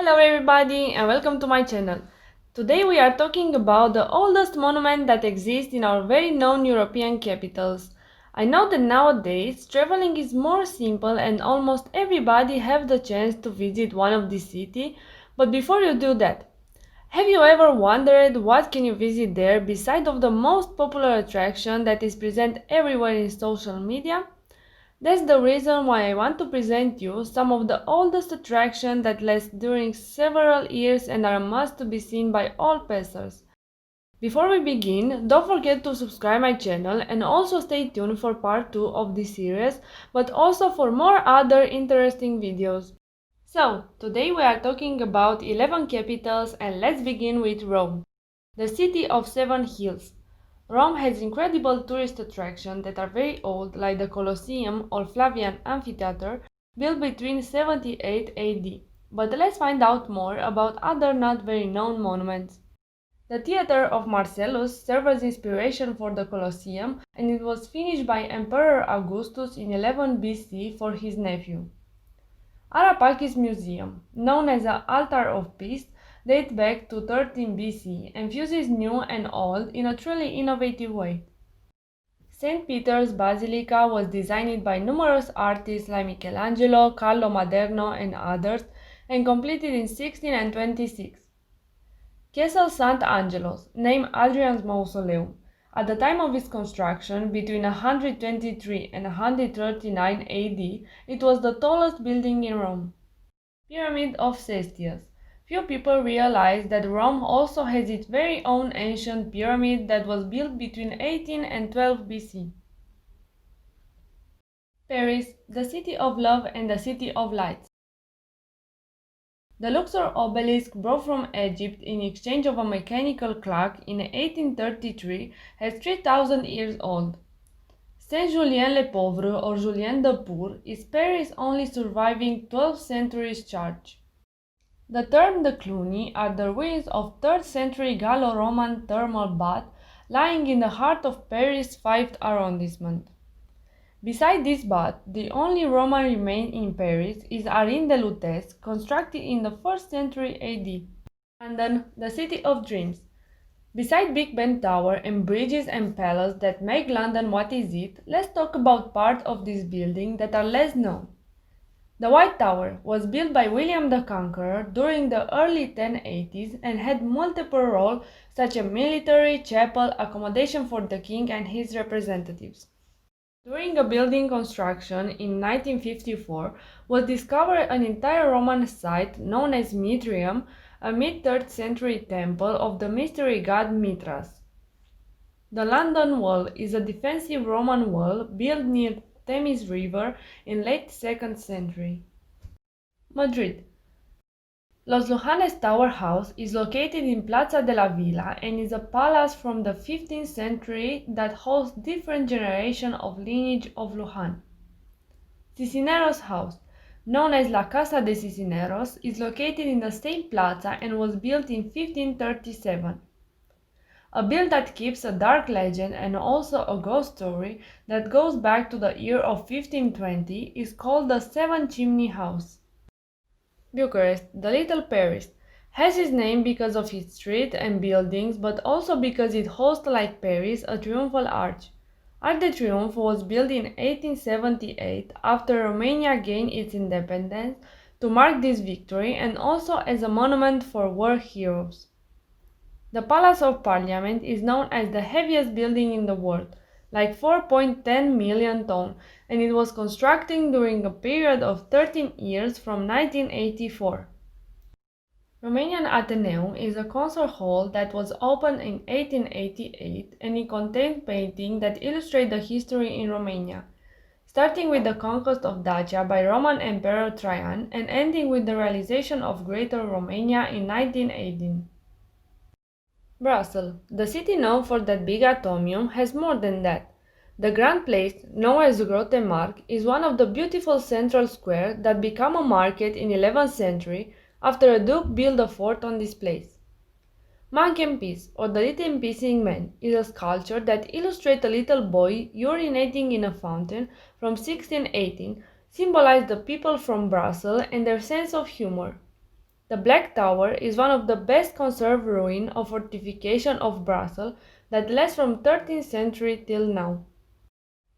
Hello everybody and welcome to my channel. Today we are talking about the oldest monument that exists in our very known European capitals. I know that nowadays traveling is more simple and almost everybody have the chance to visit one of these cities, but before you do that, have you ever wondered what can you visit there beside of the most popular attraction that is present everywhere in social media? That's the reason why I want to present you some of the oldest attractions that last during several years and are a must to be seen by all passers. Before we begin, don't forget to subscribe my channel and also stay tuned for part 2 of this series, but also for more other interesting videos. So, today we are talking about 11 capitals and let's begin with Rome, the city of seven hills. Rome has incredible tourist attractions that are very old, like the Colosseum or Flavian Amphitheater, built between 78 AD. But let's find out more about other not very known monuments. The theater of Marcellus served as inspiration for the Colosseum, and it was finished by Emperor Augustus in 11 BC for his nephew. Arapakis Museum, known as the Altar of Peace, dates back to 13 BC and fuses new and old in a truly innovative way. St. Peter's Basilica was designed by numerous artists like Michelangelo, Carlo Maderno and others and completed in 1626. Castle Sant'Angelos, named Adrian's Mausoleum, at the time of its construction, between 123 and 139 AD, it was the tallest building in Rome. Pyramid of Cestius. Few people realize that Rome also has its very own ancient pyramid that was built between 18 and 12 BC. Paris, the city of love and the city of lights. The Luxor obelisk brought from Egypt in exchange of a mechanical clock in 1833 is 3000 years old. Saint-Julien-le-Pauvre or Julien the Poor is Paris' only surviving 12th century church. The Thermes de Cluny are the ruins of 3rd century Gallo-Roman thermal bath lying in the heart of Paris' 5th arrondissement. Beside this bath, the only Roman remain in Paris is Arène de Lutèce, constructed in the 1st century AD. London, the city of dreams. Beside Big Ben Tower and bridges and palaces that make London what is it, let's talk about parts of this building that are less known. The White Tower was built by William the Conqueror during the early 1080s and had multiple roles such as military, chapel, accommodation for the king and his representatives. During a building construction in 1954 was discovered an entire Roman site known as Mitrium, a mid-3rd century temple of the mystery god Mithras. The London Wall is a defensive Roman wall built near Thames River in late 2nd century. Madrid. Los Lujanes Tower House is located in Plaza de la Villa and is a palace from the 15th century that hosts different generations of lineage of Luján. Cisneros House, known as La Casa de Cisneros, is located in the same plaza and was built in 1537. A build that keeps a dark legend and also a ghost story that goes back to the year of 1520 is called the Seven Chimney House. Bucharest, the Little Paris, has its name because of its streets and buildings, but also because it hosts, like Paris, a triumphal arch. Arc de Triomphe was built in 1878 after Romania gained its independence to mark this victory and also as a monument for war heroes. The Palace of Parliament is known as the heaviest building in the world, like 4.10 million tons, and it was constructed during a period of 13 years from 1984. Romanian Athenaeum is a concert hall that was opened in 1888 and it contains paintings that illustrate the history in Romania, starting with the conquest of Dacia by Roman Emperor Traian and ending with the realization of Greater Romania in 1918. Brussels, the city known for that big atomium, has more than that. The Grand Place, known as the Grote Markt, is one of the beautiful central squares that became a market in 11th century after a duke built a fort on this place. Monk and Peace, or the Little Pissing Man, is a sculpture that illustrates a little boy urinating in a fountain from 1618, symbolizing the people from Brussels and their sense of humor. The Black Tower is one of the best conserved ruins of fortification of Brussels that lasts from 13th century till now.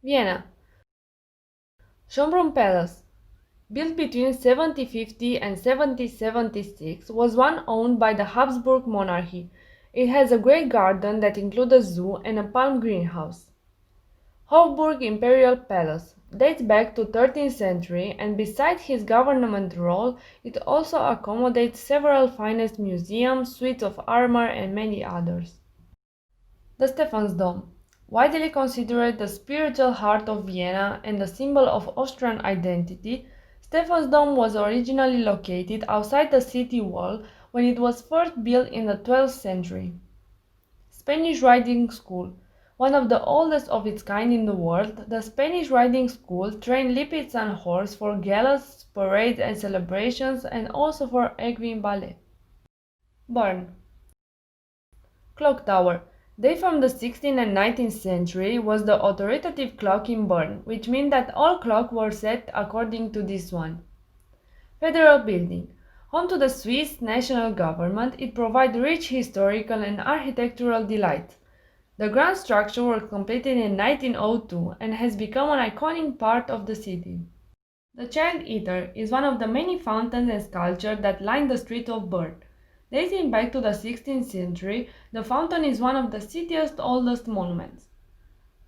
Vienna. Schönbrunn Palace, built between 1750 and 1776, was one owned by the Habsburg monarchy. It has a great garden that includes a zoo and a palm greenhouse. Hofburg Imperial Palace dates back to 13th century, and besides his government role, it also accommodates several finest museums, suites of armor, and many others. The Stephansdom, widely considered the spiritual heart of Vienna and a symbol of Austrian identity, Stephansdom was originally located outside the city wall when it was first built in the 12th century. Spanish Riding School. One of the oldest of its kind in the world, the Spanish Riding School trained Lipids and horse for galas, parades and celebrations, and also for equine ballet. Bern. Clock Tower. Dated from the 16th and 19th century, was the authoritative clock in Bern, which meant that all clocks were set according to this one. Federal Building. Home to the Swiss national government, it provides rich historical and architectural delight. The grand structure was completed in 1902 and has become an iconic part of the city. The Child Eater is one of the many fountains and sculptures that line the streets of Bern. Dating back to the 16th century, the fountain is one of the city's oldest monuments.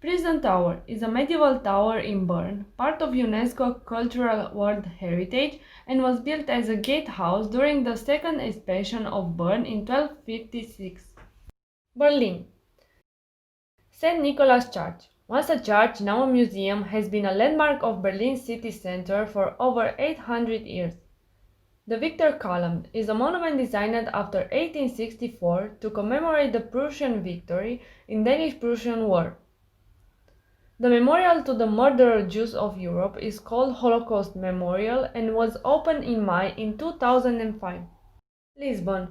Prison Tower is a medieval tower in Bern, part of UNESCO Cultural World Heritage, and was built as a gatehouse during the second expansion of Bern in 1256. Berlin. St. Nicholas Church, once a church, now a museum, has been a landmark of Berlin city center for over 800 years. The Victor Column is a monument designed after 1864 to commemorate the Prussian victory in Danish-Prussian War. The memorial to the murdered Jews of Europe is called Holocaust Memorial and was opened in May in 2005. Lisbon.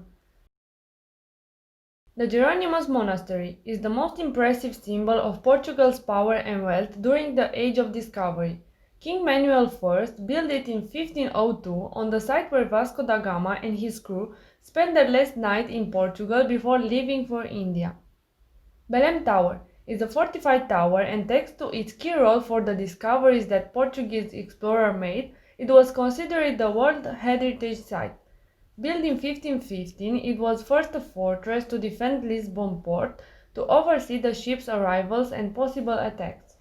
The Jerónimos Monastery is the most impressive symbol of Portugal's power and wealth during the Age of Discovery. King Manuel I built it in 1502 on the site where Vasco da Gama and his crew spent their last night in Portugal before leaving for India. Belém Tower is a fortified tower, and thanks to its key role for the discoveries that Portuguese explorer made, it was considered the World Heritage Site. Built in 1515, it was first a fortress to defend Lisbon port, to oversee the ships' arrivals and possible attacks.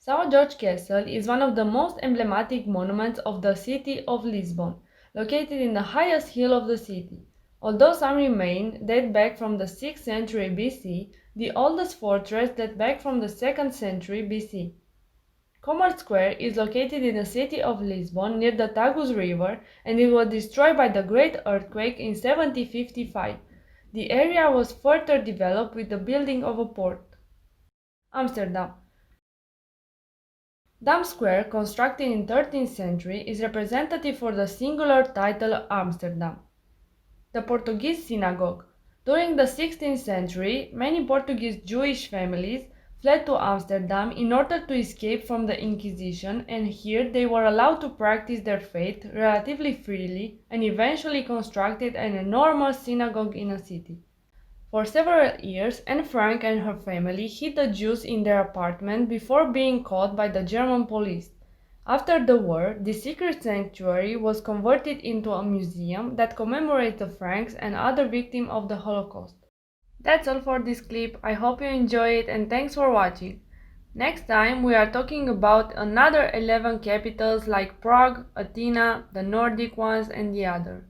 São Jorge Castle is one of the most emblematic monuments of the city of Lisbon, located in the highest hill of the city. Although some remain date back from the 6th century BC, the oldest fortress dates back from the 2nd century BC. Commerce Square is located in the city of Lisbon near the Tagus River, and it was destroyed by the Great Earthquake in 1755. The area was further developed with the building of a port. Amsterdam. Dam Square, constructed in 13th century, is representative for the singular title Amsterdam. The Portuguese Synagogue. During the 16th century, many Portuguese Jewish families fled to Amsterdam in order to escape from the Inquisition, and here they were allowed to practice their faith relatively freely and eventually constructed an enormous synagogue in the city. For several years, Anne Frank and her family hid the Jews in their apartment before being caught by the German police. After the war, the secret sanctuary was converted into a museum that commemorates the Franks and other victims of the Holocaust. That's all for this clip. I hope you enjoy it and thanks for watching. Next time we are talking about another 11 capitals like Prague, Athena, the Nordic ones and the other.